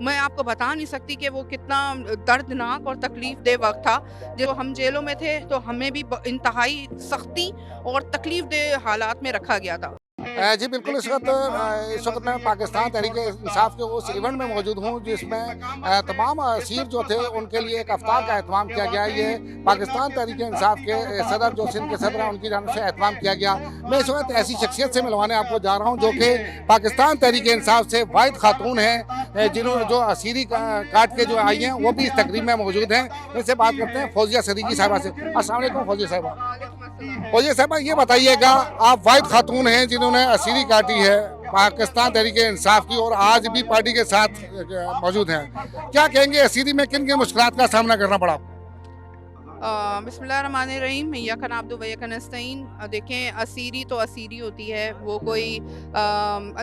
मैं आपको बता नहीं सकती कि वो कितना दर्दनाक और तकलीफ दे वक़्त था। जो हम जेलों में थे तो हमें भी इंतहाई सख्ती और तकलीफ दे हालात में रखा गया था। जी बिल्कुल, इस वक़्त मैं पाकिस्तान तहरीक-ए-इंसाफ के उस इवेंट में मौजूद हूँ जिसमें तमाम असीर जो थे उनके लिए एक इफ्तार का एहतमाम किया गया। ये पाकिस्तान तहरीक-ए-इंसाफ के सदर जो सिंध के सदर हैं उनकी जानिब से एहतमाम किया गया। मैं इस वक़्त ऐसी शख्सियत से मिलवाने आपको जा रहा हूँ जो कि पाकिस्तान तहरीक-ए-इंसाफ से वाहिद खातून हैं जिन्होंने जो असीरी काट के जो आई हैं वो भी इस तकरीब में मौजूद हैं। इनसे बात करते हैं फौजिया सदीकी साहिबा से। अस्सलाम वालेकुम फौजिया साहिबा। फौजिया साहिबा ये बताइएगा, आप वाहिद खातून हैं जिन्होंने असीरी काटी है पाकिस्तान तहरीक-ए-इंसाफ की और आज भी पार्टी के साथ मौजूद हैं। क्या कहेंगे असीरी में किन-किन मुश्किलात का सामना करना पड़ा आपको? बिस्मिल्लाहिर्रहमानिर्रहीम इय्याका नअब्दु व इय्याका नस्तईन। देखें, असीरी तो असीरी होती है, वो कोई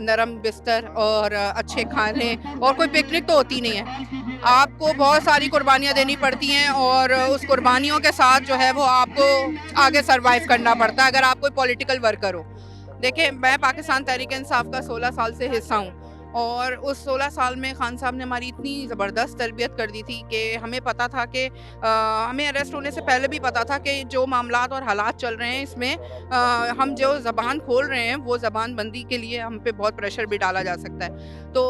नरम बिस्तर और अच्छे खाने और कोई पिकनिक तो होती नहीं है। आपको बहुत सारी कुर्बानियाँ देनी पड़ती हैं और उस कुर्बानियों के साथ जो है वो आपको आगे सर्वाइव करना पड़ता है अगर आप कोई पॉलिटिकल वर्कर हो। देखिए, मैं पाकिस्तान तहरीक-ए-इंसाफ का 16 साल से हिस्सा हूँ और उस 16 साल में खान साहब ने हमारी इतनी ज़बरदस्त तरबियत कर दी थी कि हमें पता था कि हमें अरेस्ट होने से पहले भी पता था कि जो मामलात और हालात चल रहे हैं इसमें हम जो ज़बान खोल रहे हैं वो ज़बान बंदी के लिए हम पे बहुत प्रेशर भी डाला जा सकता है। तो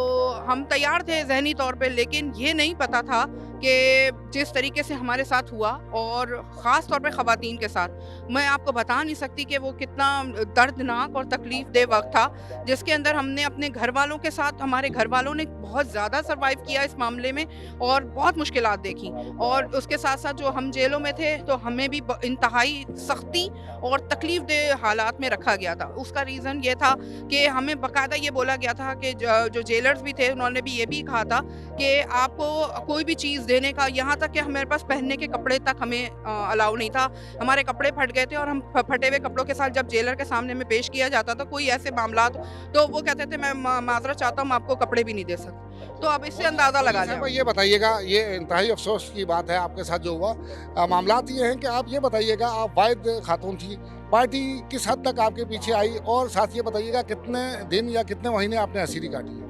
हम तैयार थे ज़हनी तौर पे, लेकिन ये नहीं पता था कि जिस तरीके से हमारे साथ हुआ और ख़ास तौर पे ख़वातीन के साथ, मैं आपको बता नहीं सकती कि वो कितना दर्दनाक और तकलीफ दे वक़्त था, जिसके अंदर हमने अपने घर वालों के साथ, हमारे घर वालों ने बहुत ज़्यादा सर्वाइव किया इस मामले में और बहुत मुश्किलात देखी। और उसके साथ-साथ जो हम जेलों में थे तो हमें भी इंतहाई सख्ती और तकलीफ दे हालात में रखा गया था। उसका रीज़न ये था कि हमें बाकायदा ये बोला गया था कि जो जेलर्स भी थे उन्होंने भी ये भी कहा था कि आपको कोई भी चीज़ देने का, यहाँ तक कि हमारे पास पहनने के कपड़े तक हमें अलाउ नहीं था। हमारे कपड़े फट गए थे और हम फटे हुए कपड़ों के साथ जब जेलर के सामने में पेश किया जाता था कोई ऐसे मामलात, तो वो कहते थे मैं माज़रत चाहता हूँ, मैं आपको कपड़े भी नहीं दे सकता। तो अब इससे अंदाज़ा लगा साहिबा लें। ये बताइएगा, ये इंतहाई अफ़सोस की बात है आपके साथ जो हुआ। मामलात ये हैं कि आप ये बताइएगा, आप वाहिद खातून थी, पार्टी किस हद तक आपके पीछे आई और साथ ये बताइएगा कितने दिन या कितने महीने आपने असीरी काटी है?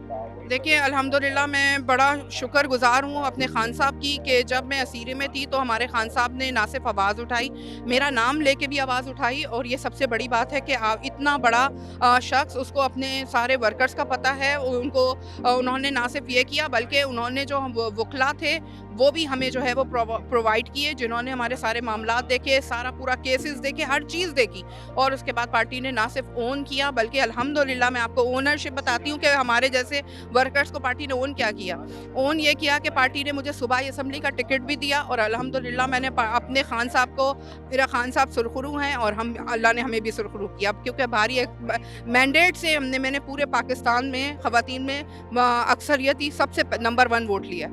देखिए, अल्हम्दुलिल्लाह मैं बड़ा शुक्रगुज़ार हूँ अपने खान साहब की कि जब मैं असीरे में थी तो हमारे खान साहब ने ना सिर्फ आवाज़ उठाई, मेरा नाम लेके भी आवाज़ उठाई। और ये सबसे बड़ी बात है कि इतना बड़ा शख्स, उसको अपने सारे वर्कर्स का पता है। उनको उन्होंने ना सिर्फ ये किया बल्कि उन्होंने जो वकला थे वो भी हमें जो है वो प्रोवाइड किए, जिन्होंने हमारे सारे मामलात देखे, सारा पूरा केसेस देखे, हर चीज़ देखी। और उसके बाद पार्टी ने ना सिर्फ ओन किया बल्कि अल्हम्दुलिल्लाह मैं आपको ओनरशिप बताती हूँ कि हमारे जैसे वर्कर्स को पार्टी ने ओन क्या किया। ओन ये किया कि पार्टी ने मुझे सूबाई असम्बली का टिकट भी दिया और अल्हम्दुलिल्लाह मैंने अपने खान साहब को, मेरा खान साहब सुरखरू हैं और हम, अल्लाह ने हमें भी सुरखरू किया। अब क्योंकि भारी एक मैंडेट से मैंने पूरे पाकिस्तान में ख़वातीन में अक्सरियती सबसे नंबर 1 वोट लिया।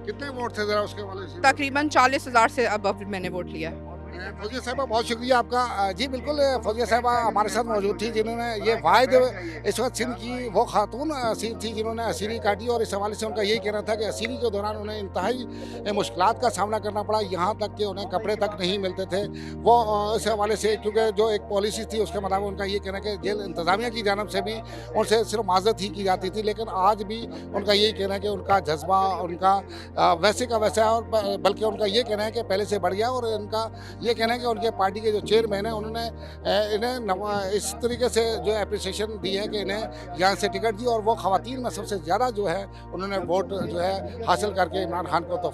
कितने वोट थे ज़रा उसके हवाले से? तकरीबन 40,000 से अबव मैंने वोट लिया। फौजिया साहिबा बहुत शुक्रिया आपका। जी बिल्कुल, फौजिया साहिबा हमारे साथ मौजूद थी जिन्होंने ये वाहिद इस वक्त सिंध की वो खातून असीर थी जिन्होंने असीरी काटी और इस हवाले से उनका यही कहना था कि असीरी के दौरान उन्हें इंतहाई मुश्किलात का सामना करना पड़ा, यहाँ तक कि उन्हें कपड़े तक नहीं मिलते थे। वो इस हवाले से क्योंकि जो एक पॉलिसी थी उसके मुताबिक उनका ये कहना है कि जेल इंतज़ामिया की जानब से भी उनसे सिर्फ माज़रत ही की जाती थी, लेकिन आज भी उनका यही कहना है कि उनका जज्बा उनका वैसे का वैसा है और बल्कि उनका ये कहना है कि पहले से बढ़ गया। और उनका ये कहना है कि उनके पार्टी के जो चेयरमैन हैं उन्होंने इन्हें इस तरीके से जो एप्रिसिएशन दी है कि इन्हें यहाँ से टिकट दी और वो ख़वातीन में सबसे ज़्यादा जो है उन्होंने वोट जो है हासिल करके इमरान खान को तोहफ़ा